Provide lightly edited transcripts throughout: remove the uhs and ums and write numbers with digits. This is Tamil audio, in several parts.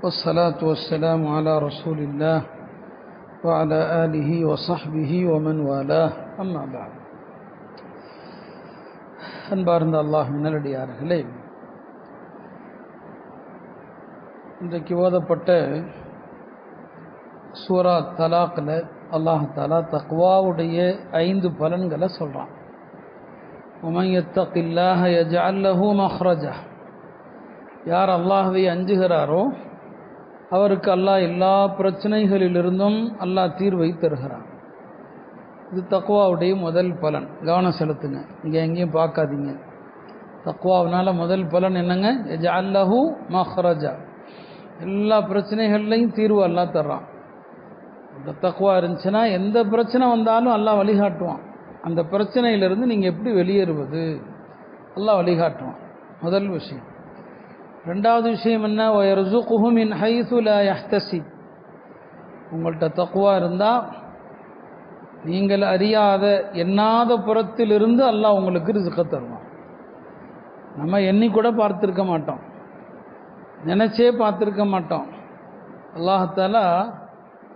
والصلاة والسلام على رسول الله وعلى آله وصحبه ومن والاه أما بعد. அன்பார்ந்த அல்லாஹ்வின் நல்லடியார்களே, இன்றைக்கு ஓதப்பட்ட சூரா தலாக்ல அல்லாஹ் தஆலா தக்வாவுடைய 5 பலன்களை சொல்றான். ومن يتق الله يجعل له مخرجا. யார் அல்லாஹ்வை அஞ்சுகிறாரோ அவருக்கு அல்லாஹ் எல்லா பிரச்சனைகளிலிருந்தும் அல்லாஹ் தீர்வை தருகிறான். இது தக்வாவுடைய முதல் பலன். கவனம் செலுத்துங்க, இங்கே எங்கேயும் பார்க்காதீங்க. தக்வாவினால முதல் பலன் என்னங்க? யஜஅல் லஹு மஹ்ரஜா. எல்லா பிரச்சனைகள்லையும் தீர்வு அல்லாஹ் தர்றான். இந்த தக்வா இருந்துச்சுன்னா எந்த பிரச்சனை வந்தாலும் அல்லாஹ் வழிகாட்டுவான். அந்த பிரச்சனையிலிருந்து நீங்கள் எப்படி வெளியேறுவது அல்லாஹ் வழிகாட்டுவான். முதல் விஷயம். ரெண்டாவது விஷயம் என்ன? வயர்ஸுகுஹு மின் ஹைஸு லா யஹ்தஸிப். உங்கள்கிட்ட தக்வா இருந்தால் நீங்கள் அறியாத எண்ணாத புறத்திலிருந்து அல்லாஹ் உங்களுக்கு ரிஸ்கை தருவான். நம்ம எண்ணி கூட பார்த்துருக்க மாட்டோம், நினச்சே பார்த்துருக்க மாட்டோம். அல்லாஹ் தஆலா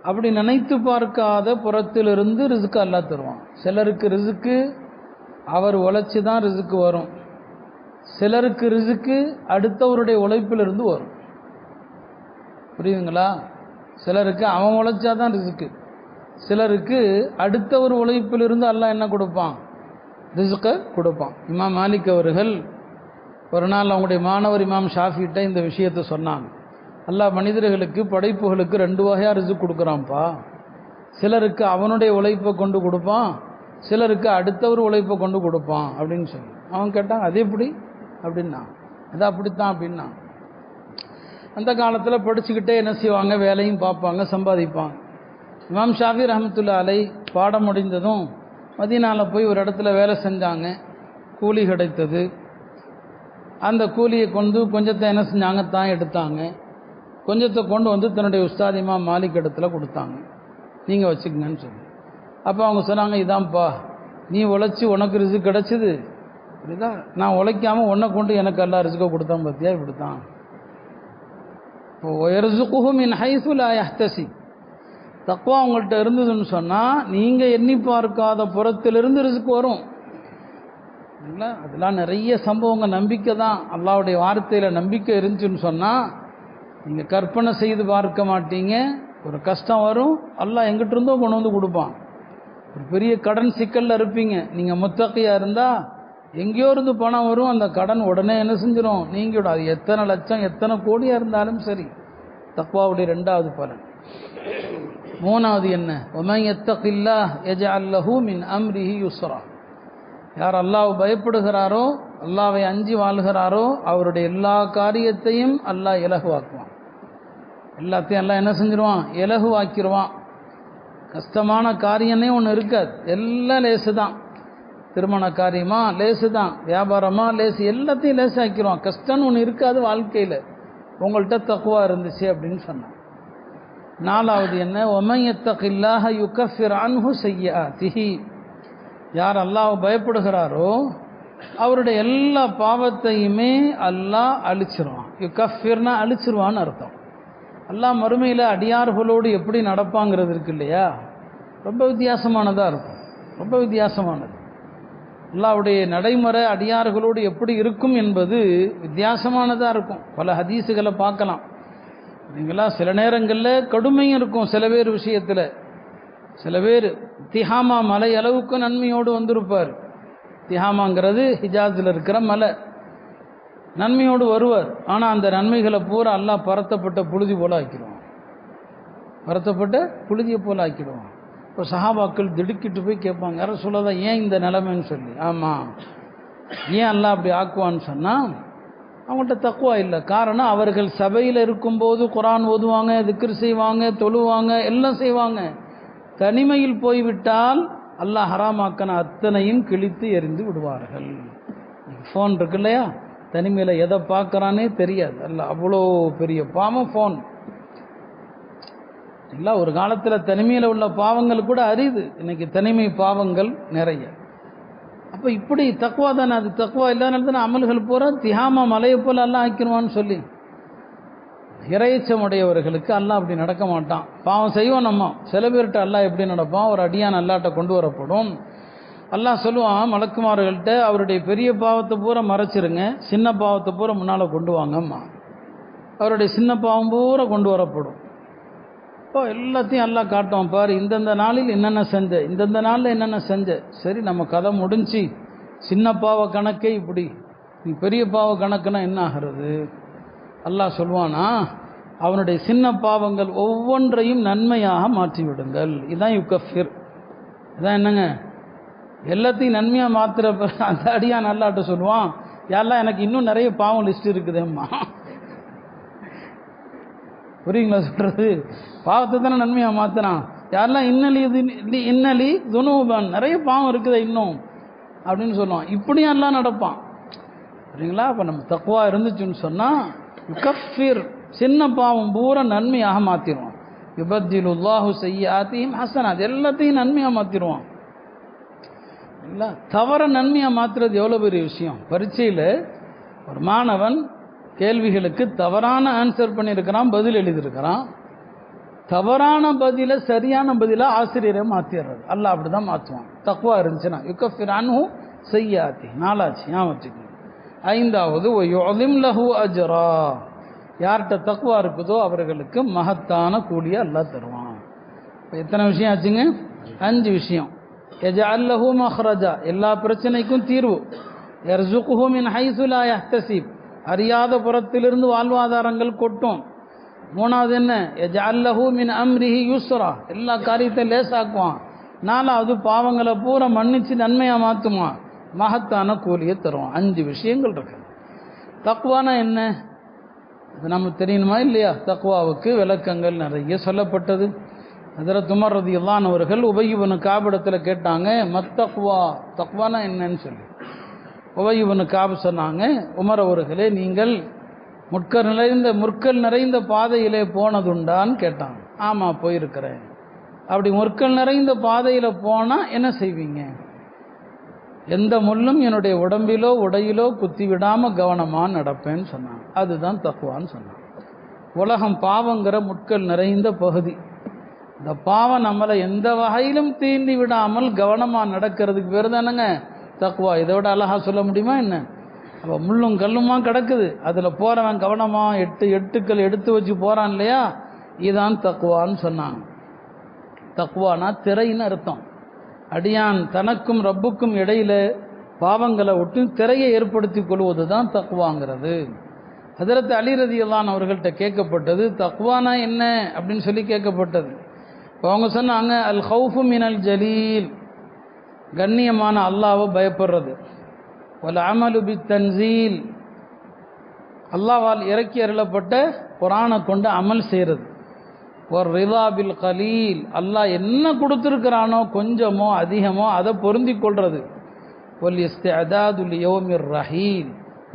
அப்படி நினைத்து பார்க்காத புறத்திலிருந்து ரிஸ்க்கு அல்லாஹ் தருவான். சிலருக்கு ரிஸ்க்கு அவர் உழைச்சி தான் ரிஸ்க்கு வரும். சிலருக்கு ரிஸ்க்கு அடுத்தவருடைய உழைப்பிலிருந்து வரும். புரியுதுங்களா? சிலருக்கு அவன் உழைச்சாதான் ரிஸ்க்கு, சிலருக்கு அடுத்தவர் உழைப்பிலிருந்து அல்லாஹ் என்ன கொடுப்பான்? ரிஸ்கை கொடுப்பான். இமாம் மாலிக் அவர்கள் ஒரு நாள் அவங்களுடைய மாணவர் இமாம் ஷாஃபிகிட்ட இந்த விஷயத்தை சொன்னாங்க. அல்லாஹ் மனிதர்களுக்கு படைப்புகளுக்கு 2 வகையாக ரிஸ்க் கொடுக்குறான்ப்பா. சிலருக்கு அவனுடைய உழைப்பை கொண்டு கொடுப்பான், சிலருக்கு அடுத்தவர் உழைப்பை கொண்டு கொடுப்பான் அப்படின்னு சொல்லி. அவன் கேட்டான், அது எப்படி அப்படின்னா? அது அப்படித்தான் அப்படின்னா. அந்த காலத்தில் படிச்சுக்கிட்டே என்ன செய்வாங்க? வேலையும் பார்ப்பாங்க, சம்பாதிப்பாங்க. இமாம் ஷாஃபி ரஹ்மத்துல்லாஹி அலைஹி பாடம் முடிந்ததும் மதீனாவில் போய் ஒரு இடத்துல வேலை செஞ்சாங்க. கூலி கிடைத்தது. அந்த கூலியை கொண்டு கொஞ்சத்தை என்ன செஞ்சாங்க? தான் எடுத்தாங்க. கொஞ்சத்தை கொண்டு வந்து தன்னுடைய உஸ்தாத் இமாம் மாலிக் இடத்துல கொடுத்தாங்க. நீங்கள் வச்சுக்கங்கன்னு சொல்லி. அப்போ அவங்க சொன்னாங்க, இதான்ப்பா நீ உழைச்சி உனக்கு ரிஸ்க் கிடச்சிது, புரியுதா? நான் உழைக்காமல் உன்னை கொண்டு எனக்கு எல்லாம் ரிஸ்க்கை கொடுத்தான் பார்த்தியா, இப்படித்தான். இப்போ வயர்ஸுகுஹு மின் ஹைஸு லா யஹ்தஸிப். தக்வா உங்கள்கிட்ட இருந்ததுன்னு சொன்னால் நீங்கள் எண்ணி பார்க்காத புறத்திலிருந்து ரிஸ்க் வரும். இல்லை, அதெல்லாம் நிறைய சம்பவங்கள். நம்பிக்கை தான். அல்லாஹ்வுடைய வார்த்தையில் நம்பிக்கை இருந்துச்சுன்னு சொன்னால் நீங்கள் கற்பனை செய்து பார்க்க மாட்டீங்க. ஒரு கஷ்டம் வரும், அல்லாஹ் எங்கிட்ட இருந்தோ கொண்டு வந்து கொடுப்பான். ஒரு பெரிய கடன் சிக்கலில் இருப்பீங்க, நீங்கள் முத்தகையாக இருந்தால் எங்கேயோ இருந்து பணம் வரும். அந்த கடன் உடனே என்ன செஞ்சிடும்? நீங்கிவிடும். அது எத்தனை லட்சம் எத்தனை கோடியாக இருந்தாலும் சரி. தக்வாவுடைய 2வது பலன். 3வது என்ன? வமன் யத்தகில்லாஹ் யஜஅல் லஹு மின் அம்ரிஹி யுஸ்ரா. யார் அல்லாஹ் பயப்படுகிறாரோ, அல்லாஹ்வை அஞ்சி வாழ்கிறாரோ, அவருடைய எல்லா காரியத்தையும் அல்லாஹ் இலகுவாக்குவான். எல்லாத்தையும் அல்லாஹ் என்ன செஞ்சிருவான்? இலகுவாக்கிடுவான். கஷ்டமான காரியமே ஒன்று இருக்காது, எல்லாம் லேசு தான். திருமண காரியமா லேசு தான், வியாபாரமா லேசு, எல்லாத்தையும் லேசாக்கிடுவான். கஷ்டம்னு ஒன்று இருக்காது வாழ்க்கையில், உங்கள்கிட்ட தக்வா இருந்துச்சு அப்படின்னு சொன்னான். 4வது என்ன? வமன் யத்தகில்லாஹ யுகஃபிர் அன்ஹு ஸய்யிஆத்திஹி. யார் அல்லாஹ் பயப்படுகிறாரோ அவருடைய எல்லா பாவத்தையுமே அல்லாஹ் அழிச்சிருவான். யுகஃபிர்னா அழிச்சிருவான்னு அர்த்தம். அல்லாஹ் மறுமையில் அடியார்களோடு எப்படி நடப்பாங்கிறது இருக்கு இல்லையா, ரொம்ப வித்தியாசமானதாக இருக்கும். ரொம்ப வித்தியாசமானது. அல்லாஹ்வுடைய நடைமுறை அடியார்களோடு எப்படி இருக்கும் என்பது வித்தியாசமானதாக இருக்கும். பல ஹதீஸுகளை பார்க்கலாம். நீங்களா சில நேரங்களில் கடுமையும் இருக்கும். சில பேர் விஷயத்தில், சில பேர் திஹாமா மலை அளவுக்கு நன்மையோடு வந்திருப்பார். திஹாமாங்கிறது ஹிஜாஸில் இருக்கிற மலை. நன்மையோடு வருவார். ஆனால் அந்த நன்மைகளை பூரா அல்லாஹ் பரத்தப்பட்ட புழுதி போல் ஆக்கிடுவான். பரத்தப்பட்ட புழுதியை போல் ஆக்கிடுவான். இப்போ சஹாபாக்கள் திடுக்கிட்டு போய் கேட்பாங்க, யாரும் சொல்லதான் ஏன் இந்த நிலைமைன்னு சொல்லி. ஆமாம், ஏன் அல்லாஹ் அப்படி ஆக்குவான்னு சொன்னால் அவங்கள்ட்ட தக்வா இல்லை. காரணம், அவர்கள் சபையில் இருக்கும்போது குர்ஆன் ஓதுவாங்க, திக்ர் செய்வாங்க, தொழுவாங்க, எல்லாம் செய்வாங்க. தனிமையில் போய்விட்டால் அல்லாஹ் ஹராமாக்கன அத்தனையும் கிழித்து எறிந்து விடுவார்கள். ஃபோன் இருக்கு இல்லையா, தனிமையில் எதை பார்க்குறானே தெரியாது. அல்லாஹ் அவ்வளோ பெரிய பாவம் ஃபோன். இல்லை, ஒரு காலத்தில் தனிமையில் உள்ள பாவங்கள் கூட அரிது. இன்னைக்கு தனிமை பாவங்கள் நிறைய. அப்போ இப்படி தக்வா தானே, அது தக்வா இல்லாதனால தானே அமல்கள் பூரா திஹாமா மலையை போல் எல்லாம் ஆக்கிடுவான்னு சொல்லி. இறைச்சமுடையவர்களுக்கு அல்லாஹ் அப்படி நடக்க மாட்டான். பாவம் செய்வோம் நம்ம, சில பேர்கிட்ட அல்லாஹ் எப்படி நடப்பான், ஒரு அடியான் அல்லாஹ்ட்ட கொண்டு வரப்படும். அல்லாஹ் சொல்லுவான் மலக்குமார்கள்ட்ட, அவருடைய பெரிய பாவத்தை பூரா மறைச்சிருங்க, சின்ன பாவத்தை பூரா முன்னால் கொண்டு வாங்கம்மா. அவருடைய சின்ன பாவம் பூரா கொண்டு வரப்படும். இப்போ எல்லாத்தையும் அல்லாஹ் காட்டுவான், பாரு இந்தந்த நாளில் என்னென்ன செஞ்ச, இந்தந்த நாளில் என்னென்ன செஞ்ச. சரி, நம்ம கதை முடிஞ்சு, சின்ன பாவ கணக்கே இப்படி, நீ பெரிய பாவ கணக்குன்னா என்ன ஆகிறது? அல்லாஹ் சொல்வானா, அவனுடைய சின்ன பாவங்கள் ஒவ்வொன்றையும் நன்மையாக மாற்றிவிடுங்கள். இதுதான் யுகஃபிர். இதான் என்னங்க, எல்லாத்தையும் நன்மையாக மாற்றுற அந்த அடியான் அல்லாஹ்ட்ட சொல்லுவான், யாரெல்லாம் எனக்கு இன்னும் நிறைய பாவம் லிஸ்ட் இருக்குதேம்மா. புரியுங்களா சொல்கிறது? பாவத்தை தானே நன்மையாக மாற்றினான். யாரெல்லாம் இன்னலி துனூபன், நிறைய பாவம் இருக்குதே இன்னும் அப்படின்னு சொல்லுவான். இப்படியும் எல்லாம் நடப்பான். சரிங்களா? அப்போ நம்ம தக்வா இருந்துச்சுன்னு சொன்னால் யுகஃபிர், சின்ன பாவம் பூரா நன்மையாக மாற்றிடுவான். யுபத்திலுல்லாஹு செய்யாத்தியும் ஹசனாத், எல்லாத்தையும் நன்மையாக மாற்றிடுவான். சரிங்களா? தவற நன்மையாக மாற்றுறது எவ்வளோ பெரிய விஷயம். பரீட்சையில் ஒரு மாணவன் கேள்விகளுக்கு தவறான ஆன்சர் பண்ணியிருக்கிறான், பதில் எழுதியிருக்கிறான். தவறான பதிலை சரியான பதிலாக ஆசிரியரை மாற்றிடுறது. அல்லாஹ் அப்படி தான் மாற்றுவான் தக்வா இருந்துச்சுன்னா. யுகஃபிர் அன்ஹு செய்யாத்தி. நாலாச்சு, ஞாபகம் வச்சுக்கணும். ஐந்தாவது வயுஅலிம் லஹு அஜ்ரா, யார்கிட்ட தக்வா இருக்குதோ அவர்களுக்கு மகத்தான கூலியை அல்லாஹ் தருவான். இப்போ எத்தனை விஷயம் ஆச்சுங்க? 5 விஷயம். யஜஅல் லஹு மஹ்ரஜா, எல்லா பிரச்சனைக்கும் தீர்வு. யர்ஸுகுஹு மின் ஹைஸு லா யஹ்தஸிப், அறியாத புறத்திலிருந்து வாழ்வாதாரங்கள் கொட்டும். மூணாவது என்ன? யஜஅல் லஹு மின் அம்ரிஹி யுஸ்ரா, எல்லா காரியத்தையும் லேசாக்குவான். நாலாவது பாவங்களை பூரா மன்னிச்சு நன்மையாக மாற்றுமா, மகத்தான கூலியை தருவான். 5 விஷயங்கள் இருக்கு. தக்வானா என்ன, அது நமக்கு தெரியணுமா இல்லையா? தக்வாவுக்கு விளக்கங்கள் நிறைய சொல்லப்பட்டது. ஹஜ்ரத் உமர் ரலியல்லாஹு அன்ஹு அவர்கள் உபய் இப்னு கஅப் இடத்துல கேட்டாங்க, மத்தக்வா, தக்வானா என்னன்னு சொல்லி. உபய் இப்னு கஅப் சொன்னாங்க, உமர் அவர்களே, நீங்கள் முற்கள் நிறைந்த பாதையிலே போனதுண்டான்னு கேட்டாங்க. ஆமாம், போயிருக்கிறேன். அப்படி முற்கள் நிறைந்த பாதையில் போனால் என்ன செய்வீங்க? எந்த முள்ளும் என்னுடைய உடம்பிலோ உடையிலோ குத்தி விடாமல் கவனமாக நடப்பேன்னு சொன்னாங்க. அதுதான் தக்வான்னு சொன்னாங்க. உலகம் பாவங்கிற முட்கள் நிறைந்த பகுதி. இந்த பாவம் நம்மளை எந்த வகையிலும் தீண்டி விடாமல் கவனமாக நடக்கிறதுக்கு பேர் தானேங்க தக்வா. இதை விட அழகாக சொல்ல முடியுமா என்ன? அப்போ முள்ளும் கல்லுமா கிடக்குது, அதில் போகிறவன் கவனமாக எட்டுக்கள் எடுத்து வச்சு போகிறான் இல்லையா? இதுதான் தக்வான்னு சொன்னாங்க. தக்வானா திரைன்னு அர்த்தம். அடியான் தனக்கும் ரப்புக்கும் இடையில பாவங்களை விட்டு திரையை ஏற்படுத்தி கொள்வது தான் தக்வாங்கிறது. ஹஜ்ரத் அலி ரலியல்லாஹு அன்ஹு அவர்கள்ட்ட கேட்கப்பட்டது, தக்வானா என்ன அப்படின்னு சொல்லி கேட்கப்பட்டது. இப்போ அவங்க சொன்னாங்க, அல் ஹவுஃபு மினல் ஜலீல், கண்ணியமான அல்லாஹ்வை பயப்படுறது. வல் அமலு பித் தன்சீல், அல்லாஹ்வால் இறக்கி அருளப்பட்ட குர்ஆனை கொண்டு அமல் செய்கிறது. ஒரு ரிதா பில் கலீல், அல்லாஹ் என்ன கொடுத்துருக்கிறானோ கொஞ்சமோ அதிகமோ அதை பொருந்தி கொள்வது. ஒல் இஸ்திஅதாது லியௌமிர் ரஹீல்,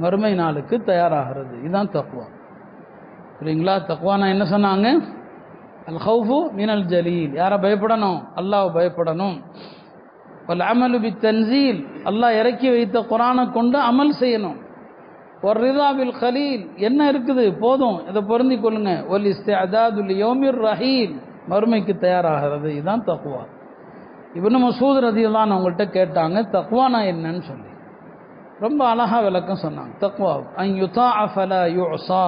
மறுமை நாளுக்கு தயாராகிறது. இதுதான் தக்வா. சரிங்களா? தக்வானா என்ன சொன்னாங்க? அல் ஹவுஃபு மினல் ஜலீல், யாரை பயப்படணும்? அல்லாஹ் பயப்படணும். வல் அமலு பித் தன்சீல், அல்லாஹ் இறக்கி வைத்த குர்ஆனை கொண்டு அமல் செய்யணும். ஒரு ரிதா பில் கலீல், என்ன இருக்குது போதும், இதை பொருந்தி கொள்ளுங்க. ஒல் இஸ்திஅதாது லியௌமிர் ரஹீல், மறுமைக்கு தயாராகிறது. இதுதான் தக்வா. இப்னு மஸ்ஊத் ரலியல்லாஹு அன்ஹு அவங்கள்ட்ட கேட்டாங்க, தக்வானா என்னன்னு சொல்லி. ரொம்ப அழகா விளக்கம் சொன்னாங்க. தக்வா அன் யுதாஅ ஃபலா யுஸா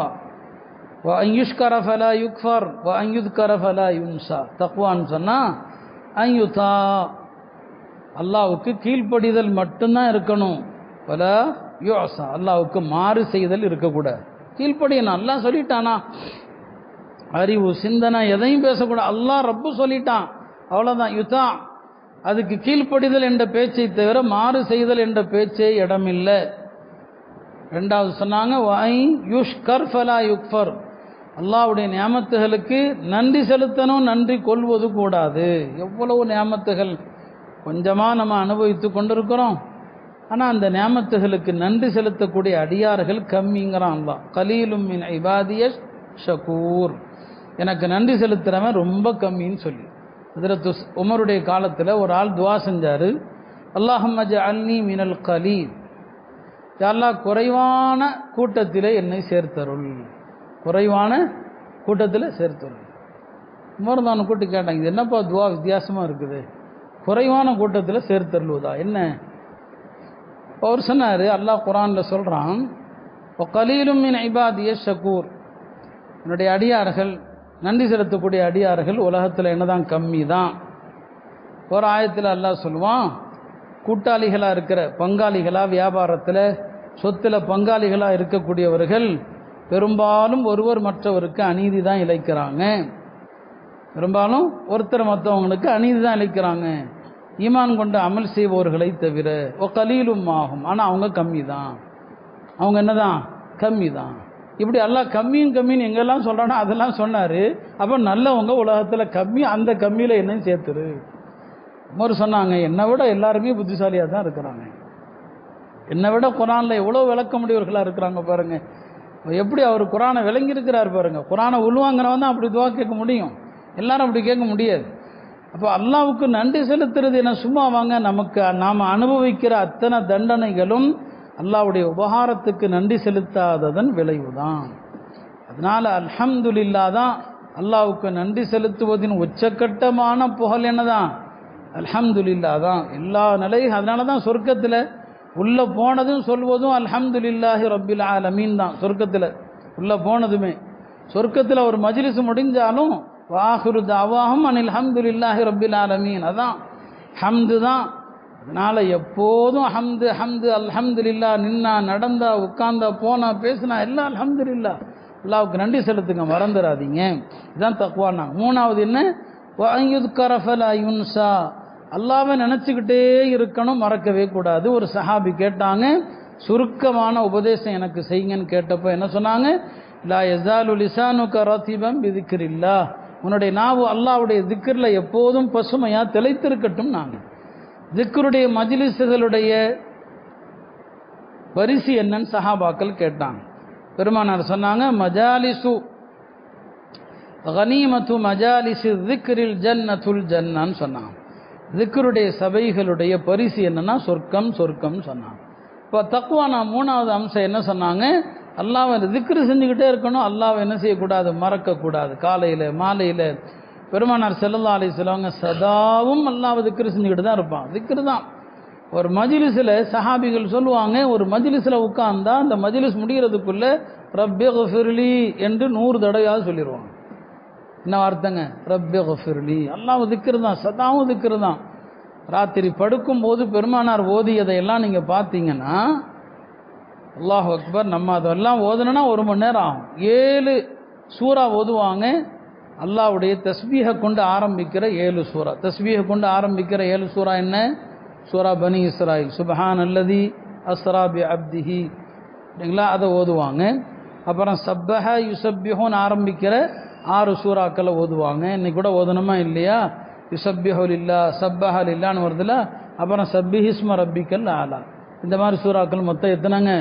வ அன் யுஷ்கர ஃபலா யுக்ஃபர் வ அன் யுذ்கர ஃபலா யுன்ஸா. தக்வான்னு சொன்னா அன் யுதா, அல்லாஹ்வுக்கு கீழ்ப்படிதல் மட்டும்தான் இருக்கணும். ஃபலா யுஸா, அல்லாஹ்வுக்கு மாறு செய்தல் இருக்கக்கூடாது. கீழ்ப்படியணும். அல்லாஹ் சொல்லிட்டானா, அறிவு சிந்தனை எதையும் பேசக்கூடாது. அல்லாஹ் ரப்பு சொல்லிட்டான், அவ்வளோதான். யுதா, அதுக்கு கீழ்ப்படிதல் என்ற பேச்சை தவிர மாறு செய்தல் என்ற பேச்சே இடமில்லை. ரெண்டாவது சொன்னாங்க, வை யுஷ்கர் ஃபலா யுக்ஃபர், அல்லாஹ்வுடைய நியாமத்துகளுக்கு நன்றி செலுத்தணும், நன்றி கொள்வது கூடாது. எவ்வளவு நியாமத்துகள் கொஞ்சமாக நம்ம அனுபவித்து கொண்டிருக்கிறோம். ஆனால் அந்த நியாமத்துகளுக்கு நன்றி செலுத்தக்கூடிய அடியார்கள் கம்மிங்கிறான் அல்லாஹ். கலீலும் மின் இபாதியஷ் ஷகூர், எனக்கு நன்றி செலுத்துகிறவன் ரொம்ப கம்மின்னு சொல்லி. ஹஜ்ரத் உமருடைய காலத்தில் ஒரு ஆள் துவா செஞ்சார், அல்லாஹும்ம ஜஅல்னி மினல் கலீல், யா அல்லாஹ் குறைவான கூட்டத்திலே என்னை சேர்த்தருள். குறைவான கூட்டத்தில் சேர்த்துருங்க. உமர்தான கூட்டி கேட்டாங்க, இது என்னப்பா துவா வித்தியாசமாக இருக்குது, குறைவான கூட்டத்தில் சேர்த்தருள்வதா என்ன? அவர் சொன்னார், அல்லாஹ் குர்ஆனில் சொல்கிறான், கலீலும் மின் இபாதிய ஷக்கூர், என்னுடைய அடியார்கள், நன்றி செலுத்தக்கூடிய அடியார்கள் உலகத்தில் என்னதான் கம்மி தான். ஒரு ஆயத்தில் அல்லாஹ் சொல்லுவான், கூட்டாளிகளாக இருக்கிற பங்காளிகளாக வியாபாரத்தில் சொத்தில் பங்காளிகளாக இருக்கக்கூடியவர்கள் பெரும்பாலும் ஒருவர் மற்றவருக்கு அநீதி தான் இழைக்கிறாங்க. பெரும்பாலும் ஒருத்தர் மற்றவங்களுக்கு அநீதி தான் இழைக்கிறாங்க, ஈமான் கொண்டு அமல் செய்பவர்களை தவிர. கலீலும் ஆகும், ஆனால் அவங்க கம்மி தான். அவங்க என்னதான் கம்மி தான். இப்படி எல்லாம் கம்மின்னு எங்கெல்லாம் சொல்கிறானோ அதெல்லாம் சொன்னார். அப்போ நல்லவங்க உலகத்தில் கம்மி, அந்த கம்மியில் என்னையும் சேர்த்துரு. உமர் சொன்னாங்க, என்னை விட எல்லாருமே புத்திசாலியாக தான் இருக்கிறாங்க, என்னை விட குர்ஆனில் எவ்வளோ விளக்க முடியவர்களாக இருக்கிறாங்க பாருங்கள். எப்படி அவர் குர்ஆனை விளங்கியிருக்கிறார் பாருங்கள். குர்ஆனை உள்வாங்கிறவன் தான் அப்படி துவா கேட்க முடியும், எல்லாரும் அப்படி கேட்க முடியாது. அப்போ அல்லாஹ்வுக்கு நன்றி செலுத்துறது என்ன சும்மா வாங்க, நமக்கு நாம் அனுபவிக்கிற அத்தனை தண்டனைகளும் அல்லாஹ்வுடைய உபகாரத்துக்கு நன்றி செலுத்தாததன் விளைவு தான். அதனால் அல்ஹம்துலில்லாஹ் தான் அல்லாஹ்வுக்கு நன்றி செலுத்துவதின் உச்சக்கட்டமான புகழ் என்னதான், அல்ஹம்துலில்லாஹ் தான். எல்லா நிலையும் அதனால தான் சொர்க்கத்தில் உள்ளே போனதும் சொல்வதும் அல்ஹம்துலில்லாஹி ரப்பில் ஆலமீன் தான். சொர்க்கத்தில் உள்ளே போனதுமே, சொர்க்கத்தில் ஒரு மஜ்லிஸ் முடிஞ்சாலும் வாஹிரு தஅவாஹும் அனில் ஹம்துலில்லாஹி ரப்பில் ஆலமீன், அதான் ஹம்து தான். அதனால் எப்போதும் ஹம்து ஹம்து அல்ஹம்துலில்லாஹ், நின்னா நடந்தா உட்கார்ந்தா போனா பேசினா எல்லாம் அல்ஹம்துலில்லாஹ், அல்லாஹ்வுக்கு நன்றி செலுத்துங்க, மறந்துடாதீங்க. இதுதான் தக்வானா. மூணாவது என்ன, வஅயுத்கர ஃபலா யுன்ஸா, அல்லாஹ்வை நினச்சிக்கிட்டே இருக்கணும், மறக்கவே கூடாது. ஒரு சஹாபி கேட்டாங்க, சுருக்கமான உபதேசம் எனக்கு செய்யுங்கன்னு கேட்டப்போ என்ன சொன்னாங்க, லா யஸாலு லிசானுக ரத்திபம் பிதிக்ரில்லாஹ், உன்னுடைய நாவு அல்லாஹ்வுடைய திக்ரில் எப்போதும் பசுமையாக திளைத்திருக்கட்டும். நாங்கள் திக்ருடைய மஜ்லிஸ்களுடைய வரிசை என்னன்னு சஹாபாக்கள் கேட்டாங்க. பெருமானார் சொன்னாங்க, மஜாலிசு கனீமத்து மஜாலிசு திக்ரில் ஜன்னத்துல் ஜன்னான்னு சொன்னாங்க. திக்ருடைய சபைகளுடைய பரிசு என்னன்னா சொர்க்கம் சொர்க்கம் சொன்னாங்க. இப்போ தக்வானா மூணாவது அம்சம் என்ன சொன்னாங்க, அல்லாஹ்வை திக்ரு செஞ்சுக்கிட்டே இருக்கணும், அல்லாஹ்வை என்ன செய்யக்கூடாது, மறக்கக்கூடாது. காலையில் மாலையில் பெருமானார் ஸல்லல்லாஹு அலைஹி வஸல்லம் சதாவும் அல்லாஹ்வை திக்ரு செஞ்சுக்கிட்டு தான் இருப்பான். திக்ரு தான். ஒரு மஜ்லிஸில் சஹாபிகள் சொல்லுவாங்க, ஒரு மஜ்லிஸில் உட்கார்ந்தா அந்த மஜ்லிஸ் முடிகிறதுக்குள்ளே ரப்பி ஃபிர்லி என்று 100 தடவையாவது சொல்லிடுவாங்க. என்ன வார்த்தைங்க, ரப்பி ஃபிர்லி, அல்லாஹ்வை திக்ரு தான், சதாவும் திக்ரு தான். ராத்திரி படுக்கும்போது பெருமானார் ஓதியதையெல்லாம் நீங்கள் பார்த்தீங்கன்னா, அல்லாஹ் அக்பர், நம்ம அதெல்லாம் ஓதணுன்னா 1 மணி நேரம் ஆகும். 7 சூறா ஓதுவாங்க. அல்லாஹ்வுடைய தஸ்பீஹை கொண்டு ஆரம்பிக்கிற 7 சூறா, தஸ்பீஹை கொண்டு ஆரம்பிக்கிற 7 சூறா என்ன, சூரா பனி இஸ்ராயில், சுப்ஹான் அல்லதி அஸ்ரா பி அப்திஹி, இல்லைங்களா, அதை ஓதுவாங்க. அப்புறம் சப்பஹ யுசப்பிஹுன்னு ஆரம்பிக்கிற 6 சூறாக்களை ஓதுவாங்க. இன்னைக்கு கூட ஓதணுமா இல்லையா, யுசப்பிஹு லில்லாஹ் சப்பஹ லில்லான்னு வருதுல. அப்புறம் சப்பிஹிஸ்ம ரப்பிக்கல் ஆலா, இந்த மாதிரி சூறாக்கள் மொத்தம் எத்தனைங்க,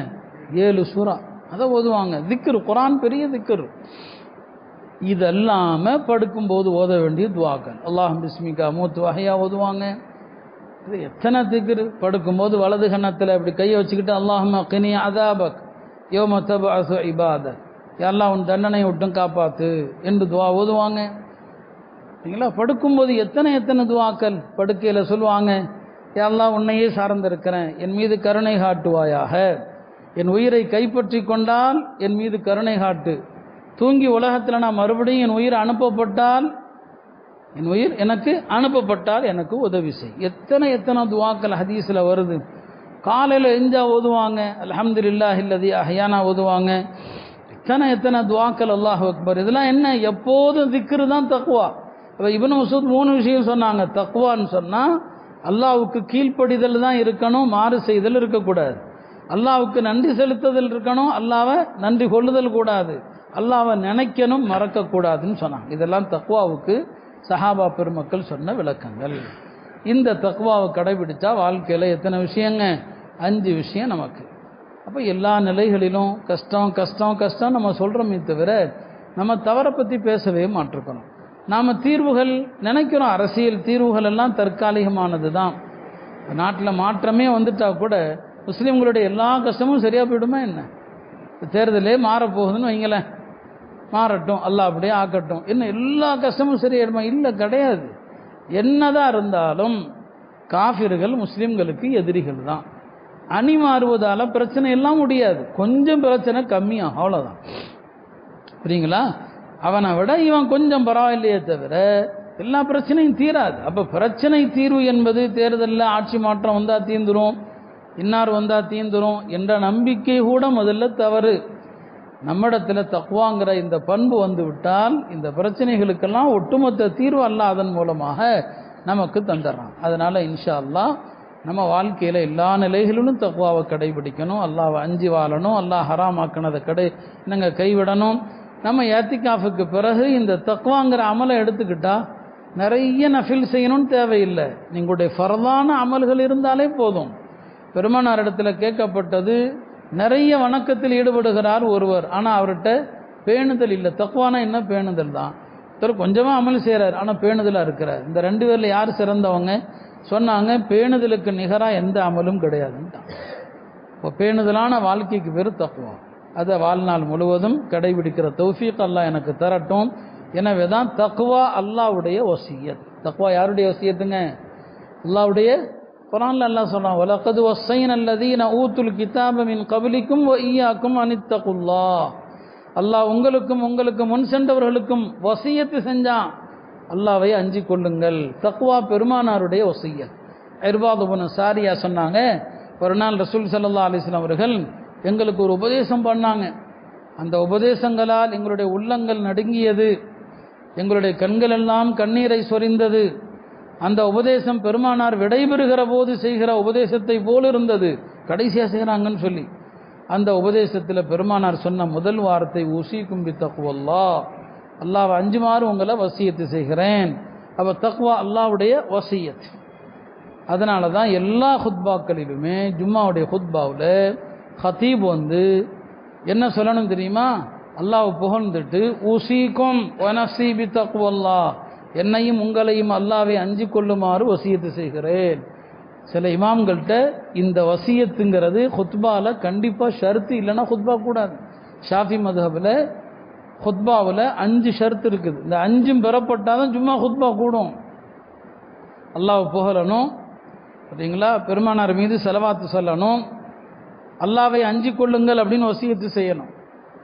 7 சூறா, அதை ஓதுவாங்க. திக்ரு, குர்ஆன் பெரிய திக்ரு. இதெல்லாமல் படுக்கும்போது ஓத வேண்டிய துவாக்கள், அல்லாஹும் பிஸ்மிகா மூத்து வஹையா ஓதுவாங்க. இது எத்தனை திக்ரு. படுக்கும்போது வலது கன்னத்தில் இப்படி கையை வச்சுக்கிட்டு அல்லாஹும்ம கினி அதாபக் யௌம தபஅஸு இபாதக், அல்லாஹ் உன் தண்டனையை விட்டும் காப்பாற்று என்று துவா ஓதுவாங்க. சரிங்களா. படுக்கும்போது எத்தனை துவாக்கள். படுக்கையில் சொல்லுவாங்க, அல்லாஹ் உன்னையே சார்ந்திருக்கிறேன், என் மீது கருணை காட்டுவாயாக, என் உயிரை கைப்பற்றி கொண்டால் என் மீது கருணை காட்டு, தூங்கி உலகத்தில் நான் மறுபடியும் என் உயிர் அனுப்பப்பட்டால், என் உயிர் எனக்கு அனுப்பப்பட்டால் எனக்கு உதவி செய். எத்தனை துவாக்கள் ஹதீஸில் வருது. காலையில் எஞ்சா ஓதுவாங்க, அல்ஹம்துலில்லாஹி அல்லதி அஹ்யானா ஓதுவாங்க. எத்தனை துவாக்கள், அல்லாஹ் அக்பர். இதெல்லாம் என்ன, எப்போதும் திக்ரு தான் தக்வா. இப்போ இப்னு மஸ்ஊத் 3 விஷயம் சொன்னாங்க. தக்வான்னு சொன்னால் அல்லாஹ்வுக்கு கீழ்ப்படிதல் தான் இருக்கணும், மாறு செய்தல் இருக்கக்கூடாது. அல்லாஹ்வுக்கு நன்றி செலுத்துதல் இருக்கணும், அல்லாஹ்வை நன்றி கொள்ளுதல் கூடாது. அல்லாஹ்வை நினைக்கணும், மறக்கக்கூடாதுன்னு சொன்னாங்க. இதெல்லாம் தக்வாவுக்கு சஹாபா பெருமக்கள் சொன்ன விளக்கங்கள். இந்த தக்வாவை கடைபிடிச்சா வாழ்க்கையில் எத்தனை விஷயங்க, 5 விஷயம் நமக்கு. அப்போ எல்லா நிலைகளிலும் கஷ்டம் கஷ்டம் கஷ்டம் நம்ம சொல்கிறோமே தவிர நம்ம தவறை பற்றி பேசவே மாட்டிருக்கணும். நாம் தீர்வுகள் நினைக்கிறோம், அரசியல் தீர்வுகள் எல்லாம் தற்காலிகமானது தான். நாட்டில் மாற்றமே வந்துட்டால் கூட முஸ்லீம்களுடைய எல்லா கஷ்டமும் சரியாக போயிடுமா என்ன? தேர்தலே மாறப்போகுதுன்னு வைங்களேன், மாறட்டும், அல்லாஹ் அப்படியே ஆக்கட்டும், என்ன எல்லா கஷ்டமும் சரியாயிடுமா? இல்லை, கிடையாது. என்னதான் இருந்தாலும் காஃபிர்கள் முஸ்லிம்களுக்கு எதிரிகள் தான். அணி மாறுவதால் பிரச்சனை எல்லாம் முடியாது, கொஞ்சம் பிரச்சனை கம்மியாகும், அவ்வளோதான். புரியுங்களா? அவனை விட இவன் கொஞ்சம் பரவாயில்லையே தவிர எல்லா பிரச்சனையும் தீராது. அப்போ பிரச்சனை தீர்வு என்பது தேர்தலில் ஆட்சி மாற்றம் வந்தால் தீர்ந்துரும், இன்னார் வந்தால் தீர்ந்துரும் என்ற நம்பிக்கை கூட முதல்ல தவறு. நம்மிடத்தில் தக்வாங்கிற இந்த பண்பு வந்து விட்டால் இந்த பிரச்சனைகளுக்கெல்லாம் ஒட்டுமொத்த தீர்வு அல்லாஹ் அதன் மூலமாக நமக்கு தந்துடுறான். அதனால் இன்ஷா அல்லாஹ் நம்ம வாழ்க்கையில் எல்லா நிலைகளிலும் தக்வாவை கடைபிடிக்கணும், அல்லாஹ்வை அஞ்சி வாழணும், அல்லாஹ் ஹராமாக்கினதை கைவிடணும். நம்ம ஏத்திகாஃபுக்கு பிறகு இந்த தக்வாங்கிற அமலை எடுத்துக்கிட்டா நிறைய நஃபில் செய்யணும்னு தேவையில்லை, நீங்களுடைய ஃபர்தான அமல்கள் இருந்தாலே போதும். பெருமானார் இடத்துல கேட்கப்பட்டது, நிறைய வணக்கத்தில் ஈடுபடுகிறார் ஒருவர், ஆனால் அவர்கிட்ட பேணுதல் இல்லை. தக்வானா என்ன? பேணுதல் தான். ஒருத்தர் கொஞ்சமாக அமல் செய்கிறார், ஆனால் பேணுதலாக இருக்கிறார். இந்த ரெண்டு பேரில் யார் சிறந்தவங்க? சொன்னாங்க, பேணுதலுக்கு நிகராக எந்த அமலும் கிடையாதுன்ட்டான். இப்போ பேணுதலான வாழ்க்கைக்கு பேர் தக்வா. அதை வாழ்நாள் முழுவதும் கடைபிடிக்கிற தௌஃபீக் அல்லாஹ் எனக்கு தரட்டும். எனவே தான் தக்வா அல்லாஹ்வுடைய வசியத். தக்வா யாருடைய வசியத்துங்க? அல்லாஹ்வுடைய. குர்ஆன்ல அல்லாஹ் சொல்றான், வலகது வஸ்ஸைனா அல்லதீன ஊத்துல் கிதாப மின் கப்லிக்கும் வ இய்யாக்கும் அனித்தகுல்லாஹ். அல்லாஹ் உங்களுக்கு முன் சென்றவர்களுக்கும் வசியத்து செஞ்சான், அல்லாஹ்வை அஞ்சி கொள்ளுங்கள். தக்வா பெருமானாருடைய வசியத். இர்பாத் இப்னு சாரியா சொன்னாங்க, ஒரு நாள் ரசூல் ஸல்லல்லாஹு அலைஹி வஸல்லம் அவர்கள் எங்களுக்கு ஒரு உபதேசம் பண்ணாங்க. அந்த உபதேசங்களால் எங்களுடைய உள்ளங்கள் நடுங்கியது, எங்களுடைய கண்கள் எல்லாம் கண்ணீரை சொரிந்தது. அந்த உபதேசம் பெருமானார் விடைபெறுகிற போது செய்கிற உபதேசத்தை போல் இருந்தது, கடைசியாக செய்கிறாங்கன்னு சொல்லி. அந்த உபதேசத்தில் பெருமானார் சொன்ன முதல் வார்த்தை, ஊசிக்கும் பித்தக்வல்லாஹ், அல்லாஹ்வை அஞ்சுமாறு உங்களை வசியத்து செய்கிறேன். அப்போ தக்வா அல்லாஹ்வுடைய வசியத். அதனால தான் எல்லா ஹுத்பாக்களிலுமே ஜும்மாவுடைய ஹுத்பாவில் ஹத்தீப் என்ன சொல்லணும் தெரியுமா? அல்லாஹ் புகழ்ந்துட்டு, ஊசிக்கும் வனஃப்ஸி பித்தக்வல்லாஹ், என்னையும் உங்களையும் அல்லாஹ்வை அஞ்சி கொள்ளுமாறு வசியத்து செய்கிறேன். சில இமாம்கள்கிட்ட இந்த வசியத்துங்கிறது ஹுத்பாவில் கண்டிப்பாக ஷர்த்து, இல்லைன்னா ஹுத்பா கூடாது. ஷாஃபி மதுஹபில் ஹுத்பாவில் 5 ஷர்த்து இருக்குது. இந்த 5ம் பெறப்பட்டால் தான் சும்மா ஹுத்பா கூடும். அல்லாஹ் புகழணும், பார்த்தீங்களா? பெருமானார் மீது செலவாத்து சொல்லணும், அல்லாஹ்வை அஞ்சி கொள்ளுங்கள் அப்படின்னு வசியத்து செய்யணும்.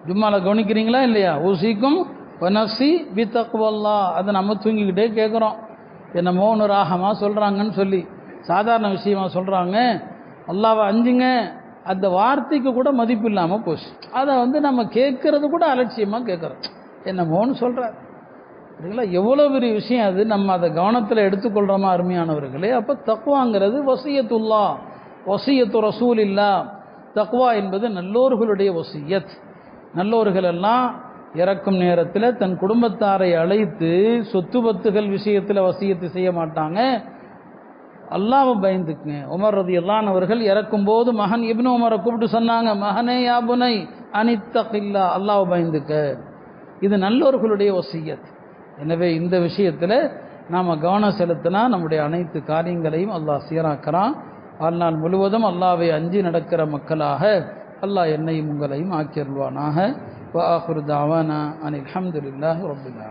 ஜும்மாவில் கவனிக்கிறீங்களா இல்லையா? ஊசிக்கும் வனஃப்ஸி பித்தக்வல்லாஹ். அதை நம்ம தூங்கிக்கிட்டே கேட்குறோம், என்னமோ ஒன்று ராகமாக சொல்கிறாங்கன்னு சொல்லி, சாதாரண விஷயமா சொல்கிறாங்க. அல்லாஹ்வை அஞ்சுங்க, அந்த வார்த்தைக்கு கூட மதிப்பு இல்லாமல் போச்சு. அதை நம்ம கேட்கறது கூட அலட்சியமாக கேட்குறோம், என்னமோன்னு சொல்கிறார். சரிங்களா? எவ்வளோ பெரிய விஷயம் அது, நம்ம அதை கவனத்தில் எடுத்துக்கொள்கிறோமா அருமையானவர்களே? அப்போ தக்வாங்கிறது வசியத்துல்லா, வசியத்து ரசூலில்லா. தக்வா என்பது நல்லோர்களுடைய வசியத். நல்லோர்கள் எல்லாம் இறக்கும் நேரத்தில் தன் குடும்பத்தாரை அழைத்து சொத்து பத்துகள் விஷயத்தில் வசியத்து செய்ய மாட்டாங்க, அல்லாஹ்வை பயந்துக்குங்க. உமர் ரலியல்லாஹு அன்ஹு அவர்கள் இறக்கும்போது மகன் இப்னு உமரை கூப்பிட்டு சொன்னாங்க, மகனே யா புனை அனித்தகில்லா, அல்லாஹ்வை பயந்துக்க. இது நல்லோர்களுடைய வசியத். எனவே இந்த விஷயத்தில் நாம் கவனம் செலுத்தினா நம்முடைய அனைத்து காரியங்களையும் அல்லாஹ் சீராக்கிறான். வாழ்நாள் முழுவதும் அல்லாஹ்வை அஞ்சி நடக்கிற மக்களாக அல்லாஹ் என்னையும் உங்களையும் ஆக்கியருள்வானாக. வ ஆகிரு தஅவானா அனில் ஹம்துலில்லாஹி ரப்பில் ஆலமீன்.